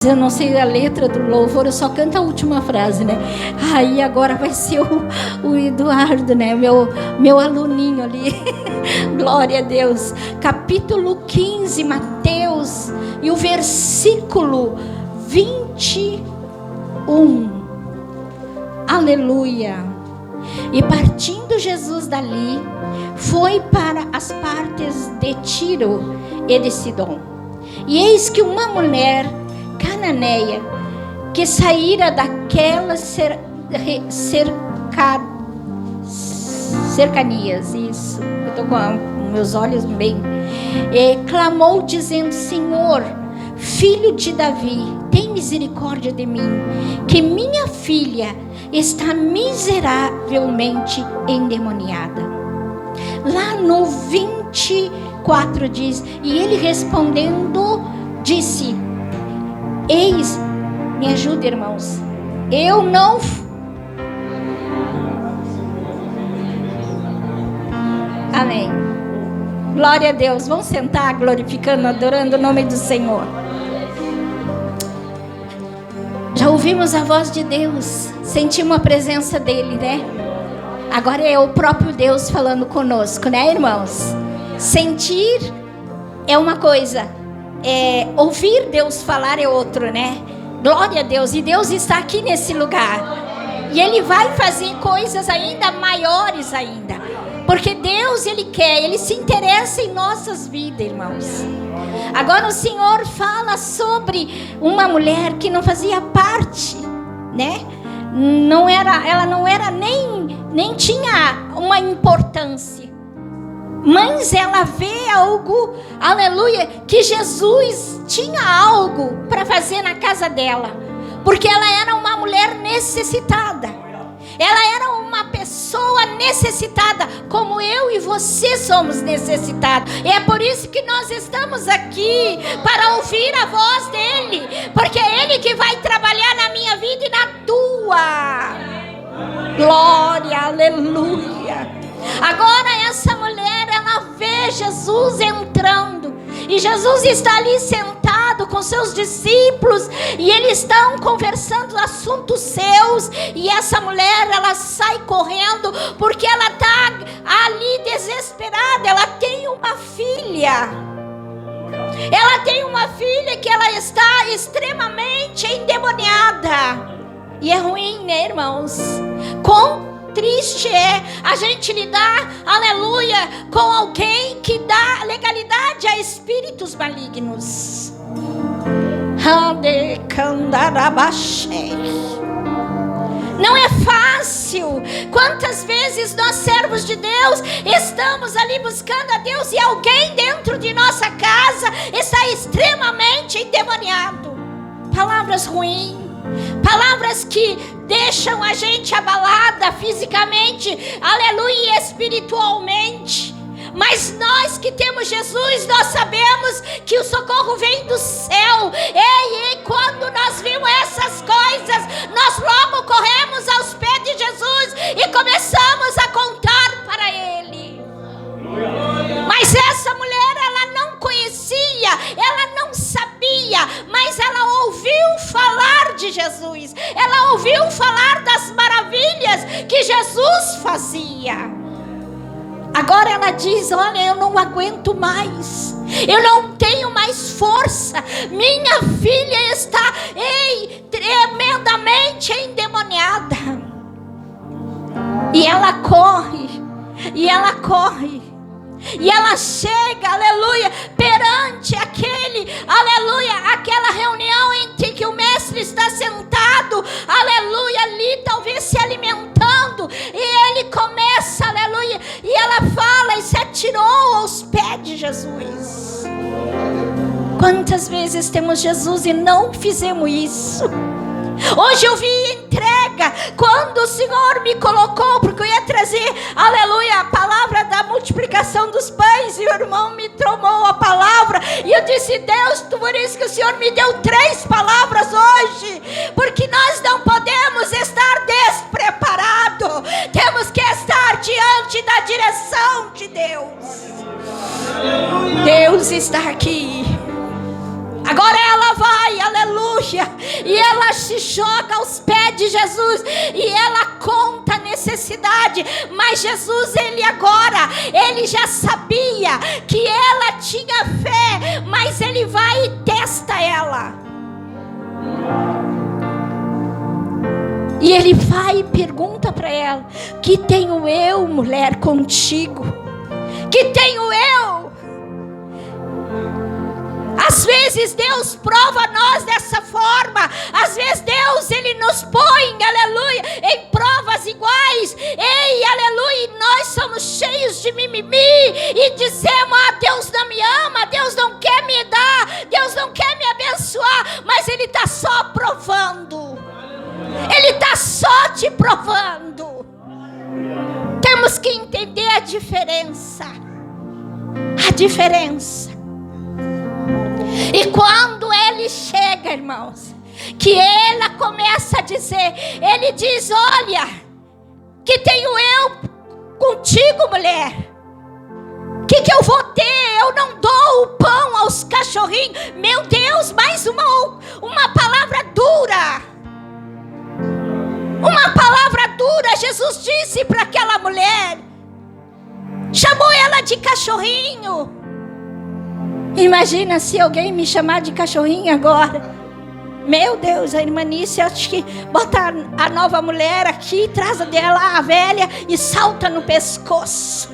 Eu não sei a letra do louvor, eu só canto a última frase, né? Aí agora vai ser o Eduardo, né? Meu aluninho ali. Glória a Deus. Capítulo 15, Mateus, e o versículo 21. Aleluia. E partindo Jesus dali, foi para as partes de Tiro e de Sidom. E eis que uma mulher cananeia, que saíra daquelas cercanias, isso, eu estou com meus olhos bem, clamou dizendo: Senhor, filho de Davi, tem misericórdia de mim, que minha filha está miseravelmente endemoniada. Lá no 24 diz: e ele respondendo disse: eis, me ajuda, irmãos, eu não... Amém. Glória a Deus. Vamos sentar glorificando, adorando o nome do Senhor. Já ouvimos a voz de Deus, sentimos a presença dele, né? Agora é o próprio Deus falando conosco, né, irmãos? Sentir é uma coisa, ouvir Deus falar é outro, né? Glória a Deus. E Deus está aqui nesse lugar, e Ele vai fazer coisas ainda maiores ainda, porque Deus, Ele quer, Ele se interessa em nossas vidas, irmãos. Agora o Senhor fala sobre uma mulher que não fazia parte, né? Ela não era nem tinha uma importância. Mas ela vê algo, aleluia, que Jesus tinha algo para fazer na casa dela, porque ela era uma mulher necessitada, ela era uma pessoa necessitada, como eu e você somos necessitados. E é por isso que nós estamos aqui, para ouvir a voz dEle, porque é Ele que vai trabalhar na minha vida e na tua. Glória, aleluia. Agora essa mulher, ela vê Jesus entrando, e Jesus está ali sentado com seus discípulos, e eles estão conversando assuntos seus, e essa mulher, ela sai correndo, porque ela está ali desesperada. Ela tem uma filha, que ela está extremamente endemoniada, e é ruim, né, irmãos? Triste é a gente lidar, aleluia, com alguém que dá legalidade a espíritos malignos. Não é fácil. Quantas vezes nós, servos de Deus, estamos ali buscando a Deus, e alguém dentro de nossa casa está extremamente endemoniado. Palavras ruins, palavras que deixam a gente abalada fisicamente, aleluia, e espiritualmente. Mas nós que temos Jesus, nós sabemos que o socorro vem do céu. E quando nós vimos essas coisas, nós logo corremos aos pés de Jesus e começamos a contar para Ele. Mas essa mulher, ela não conhecia, ela não sabia, mas ela ouviu falar de Jesus, ela ouviu falar das maravilhas que Jesus fazia. Agora ela diz: olha, eu não aguento mais, eu não tenho mais força, minha filha está tremendamente endemoniada. E ela corre, e ela chega, aleluia, perante aquela reunião em que o mestre está sentado, aleluia, ali talvez se alimentando, e ele começa, aleluia, e ela fala e se atirou aos pés de Jesus. Quantas vezes temos Jesus e não fizemos isso? Hoje eu vi entrega, quando o Senhor me colocou, porque eu ia trazer, aleluia, a palavra da multiplicação dos pães, e o irmão me tomou a palavra, e eu disse: Deus, por isso que o Senhor me deu 3 palavras hoje, porque nós não podemos estar despreparados, temos que estar diante da direção de Deus. Deus está aqui. Agora ela vai, aleluia, se joga aos pés de Jesus e ela conta a necessidade. Mas Jesus, ele já sabia que ela tinha fé, mas ele vai e testa ela. E ele vai e pergunta para ela: que tenho eu, mulher, contigo? Que tenho eu? Às vezes Deus prova nós dessa forma. Às vezes Deus, ele nos põe, aleluia, em provas iguais. Ei, aleluia, e nós somos cheios de mimimi e dizemos: ah, Deus não me ama, Deus não quer me dar, Deus não quer me abençoar. Mas ele está só provando. Ele está só te provando. Temos que entender a diferença. A diferença. E quando ele chega, irmãos, que ela começa a dizer, ele diz: olha, que tenho eu contigo, mulher? Que eu vou ter? Eu não dou o pão aos cachorrinhos. Meu Deus, mais uma palavra dura. Uma palavra dura. Jesus disse para aquela mulher, chamou ela de cachorrinho. Imagina se alguém me chamar de cachorrinho agora. Meu Deus, a irmã Nícia, acho que bota a nova mulher aqui, traz dela a velha e salta no pescoço.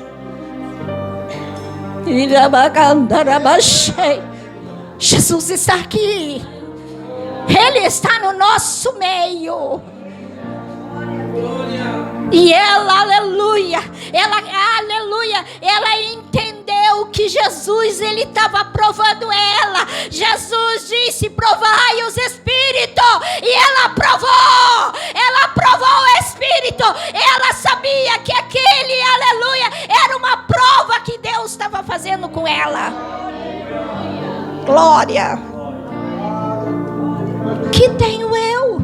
Jesus está aqui. Ele está no nosso meio. E ela, aleluia, ela entendeu que Jesus, ele estava provando ela. Jesus disse: provai os espíritos. E ela provou o espírito. Ela sabia que aquele, aleluia, era uma prova que Deus estava fazendo com ela. Glória. Que tenho eu?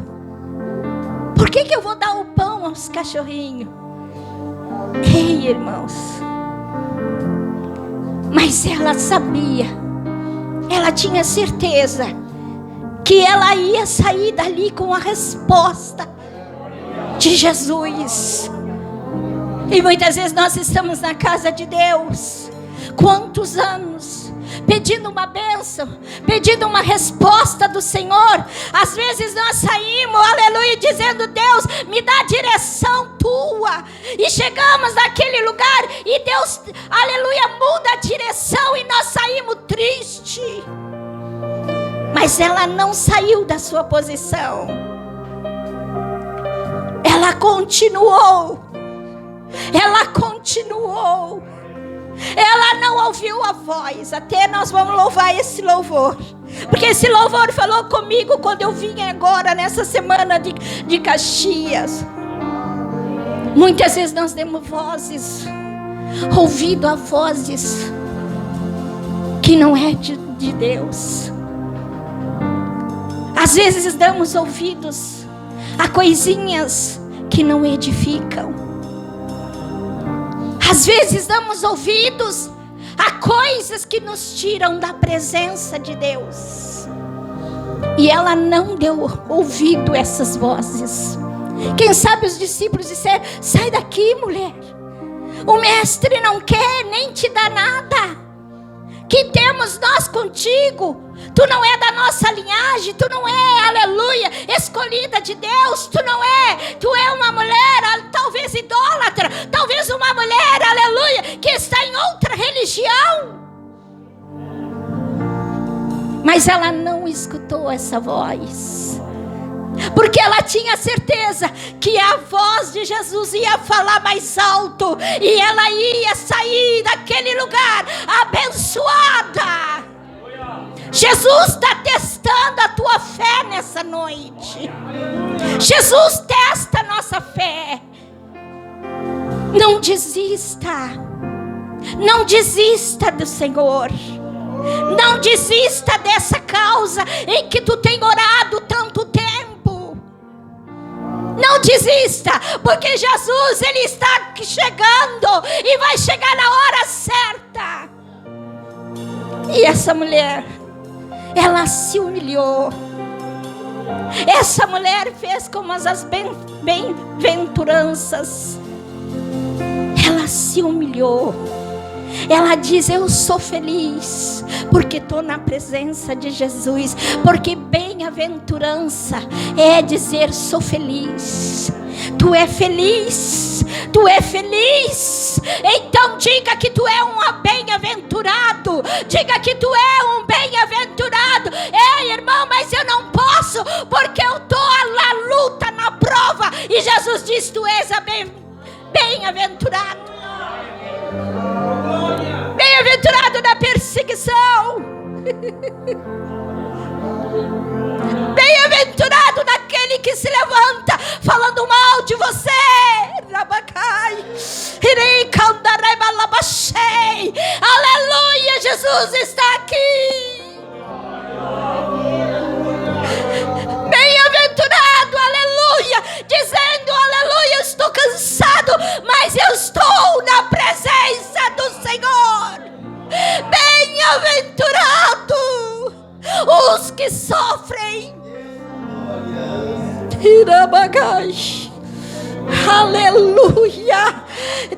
Por que eu vou dar o pão aos cachorrinhos? Ei, irmãos. Mas ela sabia, ela tinha certeza que ela ia sair dali com a resposta de Jesus. E muitas vezes nós estamos na casa de Deus, quantos anos, pedindo uma bênção, pedindo uma resposta do Senhor. Às vezes nós saímos, aleluia, dizendo: Deus, me dá a direção tua. E chegamos naquele lugar e Deus, aleluia, muda a direção e nós saímos tristes. Mas ela não saiu da sua posição. Ela continuou. Ela não ouviu a voz. Até nós vamos louvar esse louvor, porque esse louvor falou comigo quando eu vim agora nessa semana de Caxias. Muitas vezes nós demos ouvido a vozes que não é de Deus. Às vezes damos ouvidos a coisinhas que não edificam. Às vezes damos ouvidos a coisas que nos tiram da presença de Deus. E ela não deu ouvido a essas vozes. Quem sabe os discípulos disseram: sai daqui, mulher. O mestre não quer nem te dar nada. Que temos nós contigo? Tu não é da nossa linhagem, tu não é, aleluia, escolhida de Deus, tu é uma mulher, talvez idólatra, talvez uma mulher, aleluia, que está em outra religião. Mas ela não escutou essa voz, porque ela tinha certeza que a voz de Jesus ia falar mais alto, e ela ia sair daquele lugar abençoada. Jesus está testando a tua fé nessa noite. Jesus testa a nossa fé. Não desista. Não desista do Senhor. Não desista dessa causa em que tu tem orado tanto tempo. Não desista, porque Jesus, ele está chegando e vai chegar na hora certa. E essa mulher, ela se humilhou. Essa mulher fez como as bem-aventuranças. Ela se humilhou. Ela diz: eu sou feliz porque estou na presença de Jesus. Porque bem-aventurança é dizer: sou feliz. Tu é feliz, tu é feliz. Então diga que tu é um bem-aventurado. Diga que tu é um bem-aventurado. Ei, irmão, mas eu não posso, porque eu estou na luta, na prova. E Jesus diz: tu és bem-aventurado. Bem-aventurado na perseguição. Bem-aventurado naquele que se levanta falando mal de você. Aleluia, Jesus está aqui. Bem-aventurado, aleluia, dizendo: aleluia, eu estou cansado, mas eu estou na presença do Senhor. Bem-aventurado os que sofrem. Aleluia,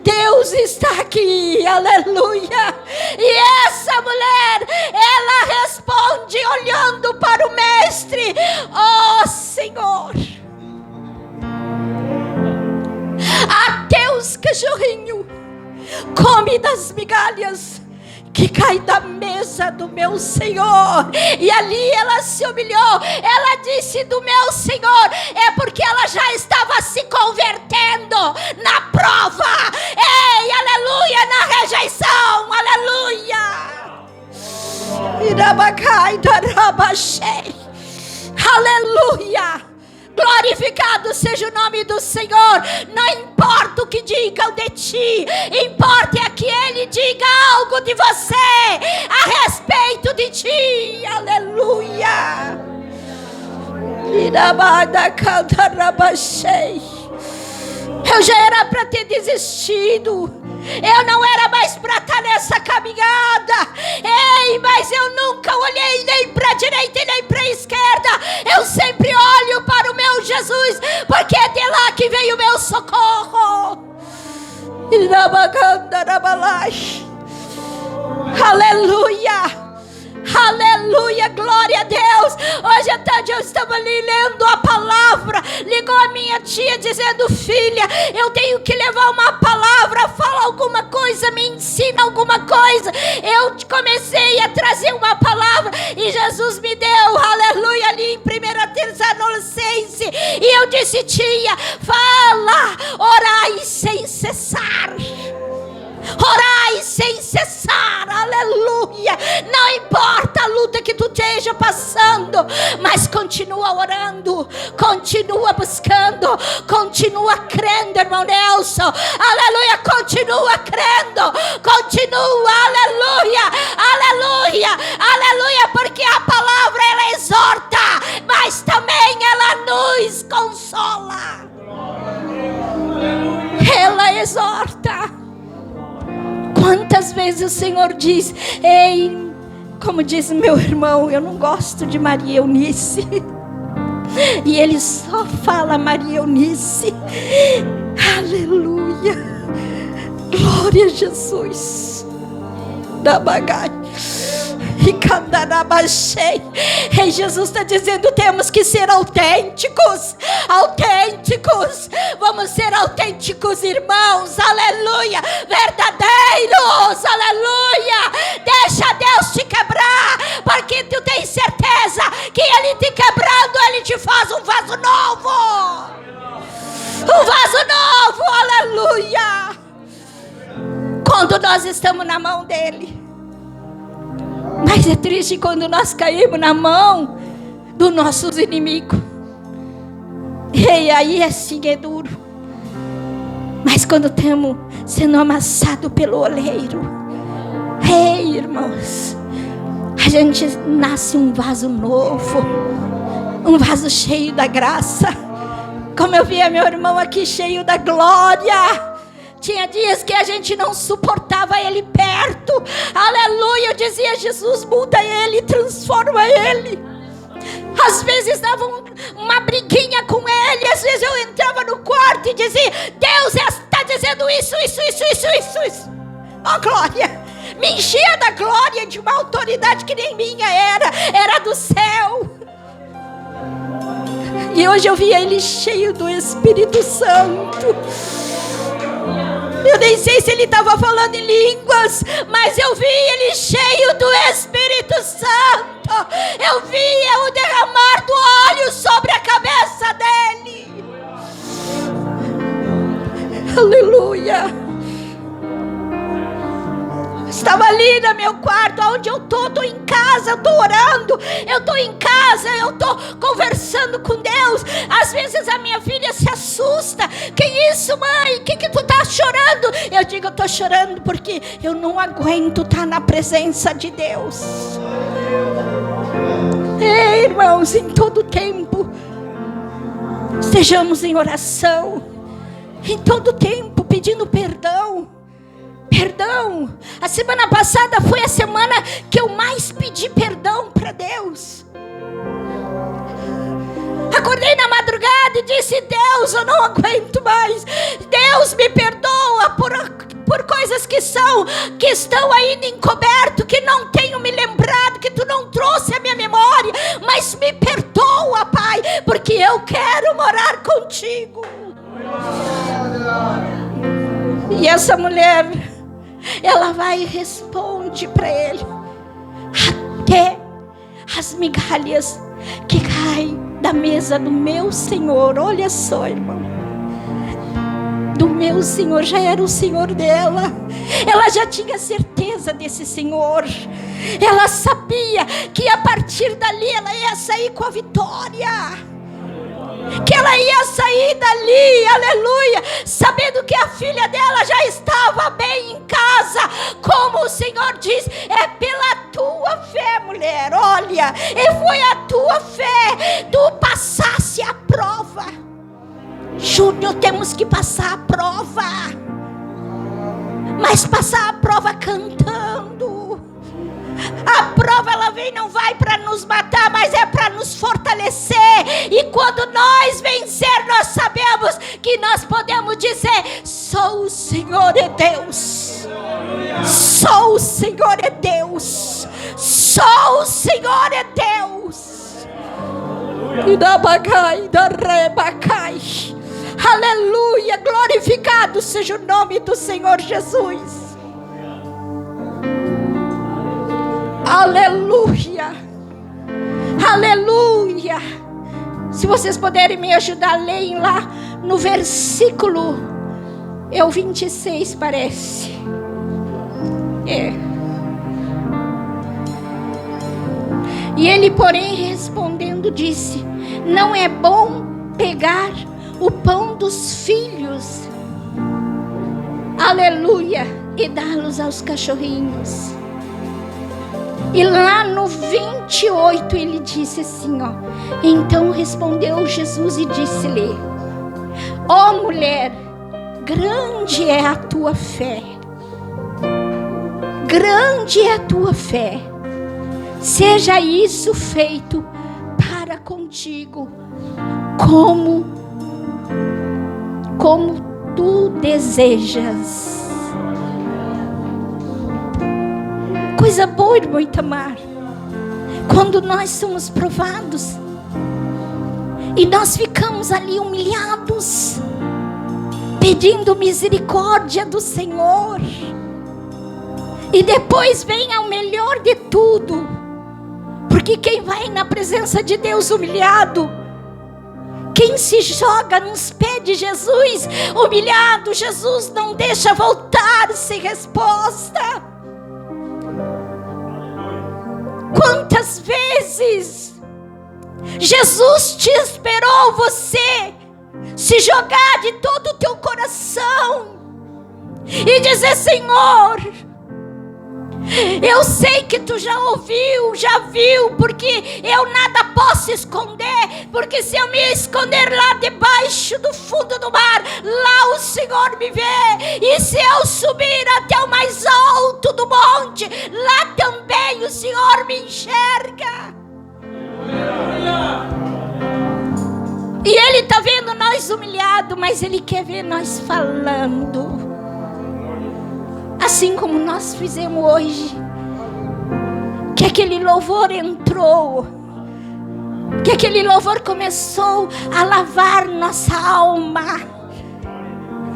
Deus está aqui, aleluia. E essa mulher, ela responde olhando para o mestre: ó Senhor, até os cachorrinhos comem das migalhas que cai da mesa do meu Senhor. E ali ela se humilhou. Ela disse: do meu Senhor. É porque ela já estava se convertendo na prova. Ei, aleluia, na rejeição, aleluia. Aleluia. Glorificado seja o nome do Senhor. Não importa o que digam de ti, importa é que Ele diga algo de você a respeito de ti. Aleluia. Eu já era para ter desistido. Eu não era mais para estar nessa caminhada. Ei, mas eu nunca olhei nem para a direita e nem para a esquerda. Eu sempre olho para o meu Jesus, porque é de lá que veio o meu socorro. Aleluia. Aleluia, glória a Deus. Hoje à tarde eu estava ali lendo a palavra. Ligou a minha tia dizendo: filha, eu tenho que levar uma palavra. Fala alguma coisa, me ensina alguma coisa. Eu comecei a trazer uma palavra e Jesus me deu, aleluia, ali em 1 Tessalonicenses. E eu disse: tia, fala, orai sem cessar. Orai sem cessar, aleluia. Não importa a luta que tu esteja passando, mas continua orando, continua buscando, continua crendo, irmão Nelson, aleluia, continua crendo, continua, aleluia, aleluia, aleluia, porque a palavra ela exorta, mas também ela nos consola, ela exorta. Quantas vezes o Senhor diz: ei, como diz meu irmão, eu não gosto de Maria Eunice. E ele só fala Maria Eunice. Aleluia. Glória a Jesus. Da bagagem. E Jesus está dizendo: temos que ser autênticos. Autênticos. Vamos ser autênticos, irmãos. Aleluia. Verdadeiros. Aleluia. Deixa Deus te quebrar, porque tu tens certeza que Ele te quebrando, Ele te faz um vaso novo. Um vaso novo. Aleluia. Quando nós estamos na mão dEle. Mas é triste quando nós caímos na mão dos nossos inimigos. E aí assim é duro. Mas quando estamos sendo amassados pelo oleiro, ei, irmãos, a gente nasce um vaso novo, um vaso cheio da graça. Como eu via meu irmão aqui cheio da glória. Tinha dias que a gente não suportava ele perto. Aleluia, eu dizia: Jesus, muda ele, transforma ele. Às vezes dava uma briga dizia: Deus está dizendo isso. Oh, glória! Me enchia da glória de uma autoridade que nem minha era do céu. E hoje eu via ele cheio do Espírito Santo. Eu nem sei se ele estava falando em línguas, mas eu vi ele cheio do Espírito Santo. Eu via o derramar do óleo sobre a cabeça dele. Aleluia. Estava ali no meu quarto, onde eu estou em casa, eu estou orando, eu estou em casa, eu estou conversando com Deus. Às vezes a minha filha se assusta: que isso, mãe? Que tu está chorando? Eu digo: eu estou chorando porque eu não aguento estar na presença de Deus. Ei, irmãos, em todo tempo estejamos em oração, em todo tempo pedindo perdão. Perdão. A semana passada foi a semana que eu mais pedi perdão para Deus. Acordei na madrugada e disse: Deus, eu não aguento mais. Deus, me perdoa por coisas que estão ainda encoberto, que não tenho me lembrado, que tu não trouxe à minha memória. Mas me perdoa, Pai, porque eu quero morar contigo. E essa mulher, ela vai e responde para ele, até as migalhas que caem da mesa do meu Senhor. Olha só, irmão, do meu Senhor. Já era o Senhor dela. Ela já tinha certeza desse Senhor. Ela sabia que a partir dali ela ia sair com a vitória, que ela ia sair dali, aleluia, sabendo que a filha dela já estava bem em casa. Como o Senhor diz: é pela tua fé, mulher. Olha, e foi a tua fé, tu passasse a prova. Júnior, temos que passar a prova, mas passar a prova cantando. A prova, ela vem, não vai para nos matar, mas é para nos fortalecer. E quando nós vencer, nós sabemos que nós podemos dizer: só o Senhor é Deus. Só o Senhor é Deus. Só o Senhor é Deus. E da bagai, da rebacai. Aleluia, glorificado seja o nome do Senhor Jesus. Aleluia, aleluia. Se vocês puderem me ajudar, leem lá no versículo, é o 26, parece. E ele, porém, respondendo, disse: não é bom pegar o pão dos filhos, aleluia, e dá-los aos cachorrinhos. E lá no 28 ele disse assim, ó: então respondeu Jesus e disse-lhe: ó mulher, grande é a tua fé. Grande é a tua fé. Seja isso feito para contigo, como tu desejas. Coisa boa, irmão Itamar, quando nós somos provados e nós ficamos ali humilhados, pedindo misericórdia do Senhor, e depois vem ao melhor de tudo, porque quem vai na presença de Deus humilhado, quem se joga nos pés de Jesus humilhado, Jesus não deixa voltar sem resposta. Quantas vezes Jesus te esperou você se jogar de todo o teu coração e dizer: Senhor, eu sei que tu já ouviu, já viu, porque eu nada posso esconder, porque se eu me esconder lá debaixo do fundo do mar, lá o Senhor me vê, e se eu subir até o mais alto do monte, lá também o Senhor me enxerga. E Ele está vendo nós nós humilhados, mas Ele quer ver nós falando. Assim como nós fizemos hoje. Que aquele louvor entrou. Que aquele louvor começou a lavar nossa alma.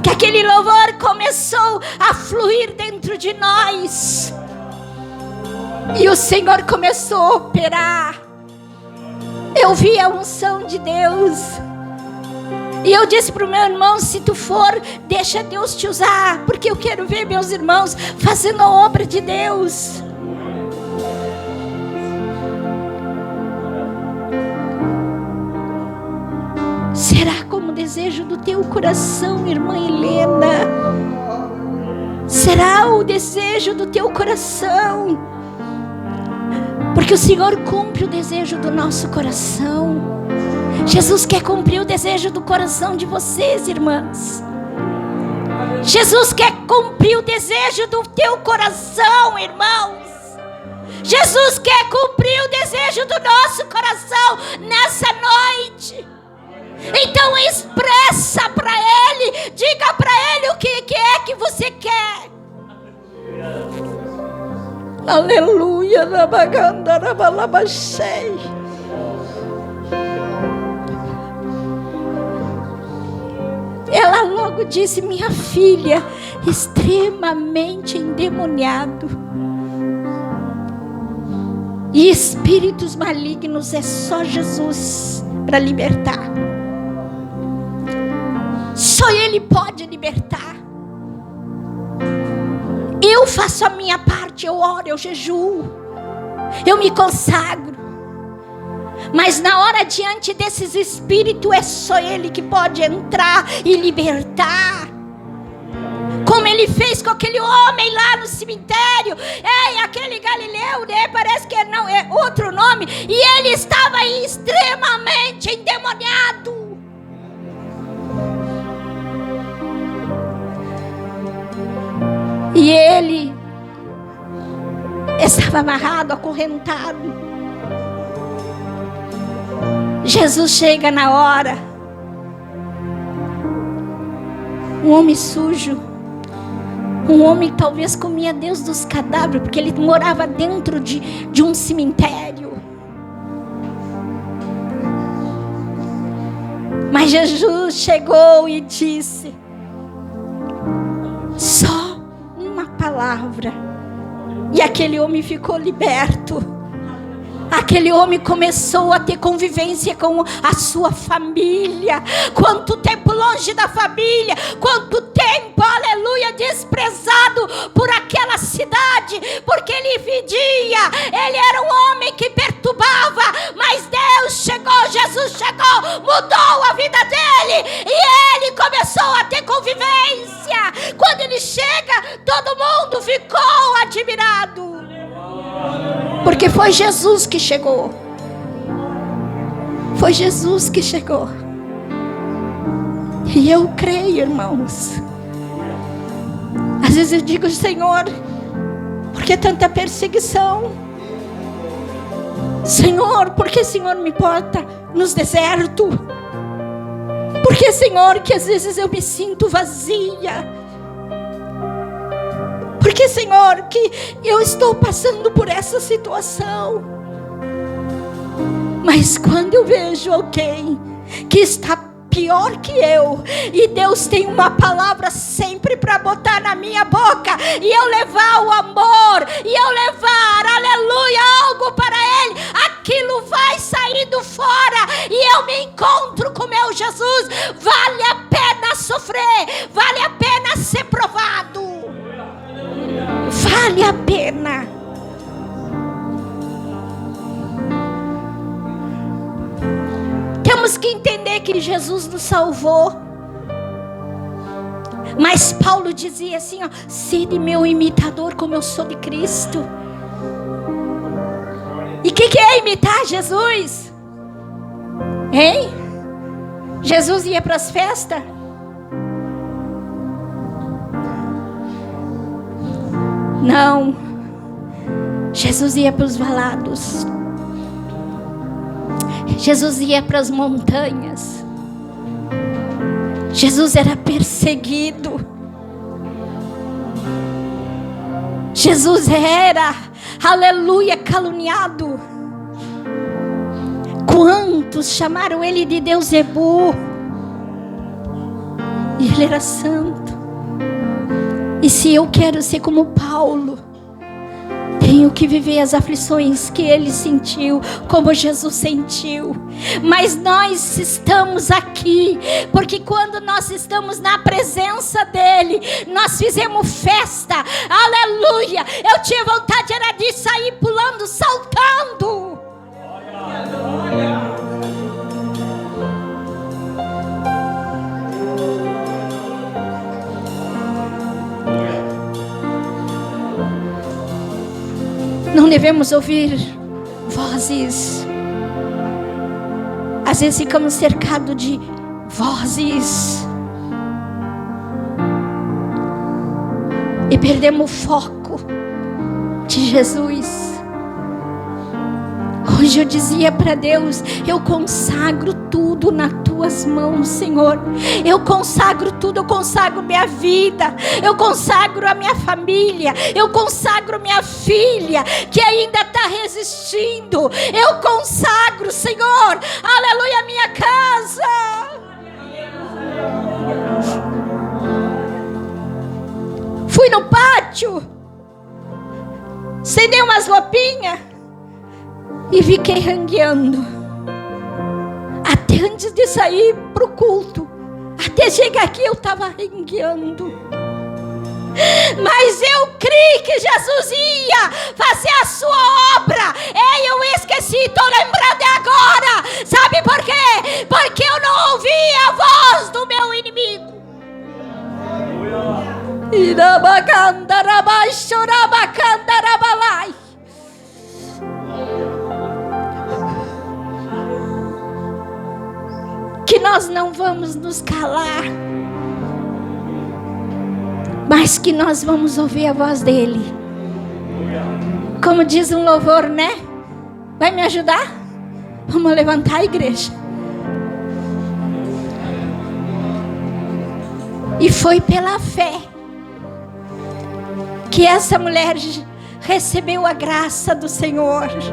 Que aquele louvor começou a fluir dentro de nós. E o Senhor começou a operar. Eu vi a unção de Deus. E eu disse para o meu irmão: se tu for, deixa Deus te usar. Porque eu quero ver meus irmãos fazendo a obra de Deus. Será como o desejo do teu coração, irmã Helena? Será o desejo do teu coração? Porque o Senhor cumpre o desejo do nosso coração. Jesus quer cumprir o desejo do coração de vocês, irmãs. Jesus quer cumprir o desejo do teu coração, irmãos. Jesus quer cumprir o desejo do nosso coração nessa noite. Então expressa para Ele, diga para Ele o que é que você quer. Aleluia. Ela logo disse: minha filha, extremamente endemoniado. E espíritos malignos é só Jesus para libertar. Só Ele pode libertar. Eu faço a minha parte, eu oro, eu jejuo, eu me consagro. Mas na hora diante desses espíritos é só Ele que pode entrar e libertar. Como Ele fez com aquele homem lá no cemitério. Aquele Galileu, né? Parece que não é outro nome. E ele estava extremamente endemoniado. E ele estava amarrado, acorrentado. Jesus chega na hora. Um homem sujo. Um homem que talvez comia Deus dos cadáveres, porque ele morava dentro de um cemitério. Mas Jesus chegou e disse: só palavra. E aquele homem ficou liberto. Aquele homem começou a ter convivência com a sua família. Quanto tempo longe da família, quanto tempo, aleluia, desprezado por aquela cidade, porque ele fedia, ele era um homem que perturbava, mas Deus chegou, Jesus chegou, mudou a vida dele, e ele começou a ter convivência. Quando ele chega, todo mundo ficou admirado. Porque foi Jesus que chegou. Foi Jesus que chegou. E eu creio, irmãos. Às vezes eu digo: Senhor, por que tanta perseguição? Senhor, por que o Senhor me bota nos desertos? Por que, Senhor, que às vezes eu me sinto vazia? Porque, Senhor, que eu estou passando por essa situação. Mas quando eu vejo alguém que está pior que eu, e Deus tem uma palavra sempre para botar na minha boca, e eu levar o amor, e eu levar, aleluia, algo para Ele, aquilo vai saindo fora, e eu me encontro com meu Jesus. Vale a pena sofrer, vale a pena ser provado. Vale a pena. Temos que entender que Jesus nos salvou. Mas Paulo dizia assim, ó: sede meu imitador como eu sou de Cristo. E o que é imitar Jesus? Hein? Jesus ia para as festas? Não. Jesus ia para os valados. Jesus ia para as montanhas. Jesus era perseguido. Jesus era, aleluia, caluniado. Quantos chamaram ele de Beuzebu? E ele era santo. E se eu quero ser como Paulo, tenho que viver as aflições que ele sentiu, como Jesus sentiu. Mas nós estamos aqui, porque quando nós estamos na presença dele, nós fizemos festa, aleluia. Eu tinha vontade era de sair pulando, saltando. Não devemos ouvir vozes. Às vezes ficamos cercados de vozes e perdemos o foco de Jesus. Hoje eu dizia para Deus: eu consagro tudo nas tuas mãos, Senhor. Eu consagro tudo, eu consagro minha vida, eu consagro a minha família, eu consagro minha filha que ainda está resistindo. Eu consagro, Senhor, aleluia, a minha casa. Fui no pátio, acendei umas roupinhas e fiquei rangueando até antes de sair para o culto. Até chegar aqui eu estava rangueando. Mas eu criei que Jesus ia fazer a sua obra. Ei, eu esqueci, estou lembrando agora. Sabe por quê? Porque eu não ouvi a voz do meu inimigo. Irabacandarabaixorabacandarabalai. Que nós não vamos nos calar, mas que nós vamos ouvir a voz dele. Como diz um louvor, né? Vai me ajudar? Vamos levantar a igreja. E foi pela fé que essa mulher recebeu a graça do Senhor.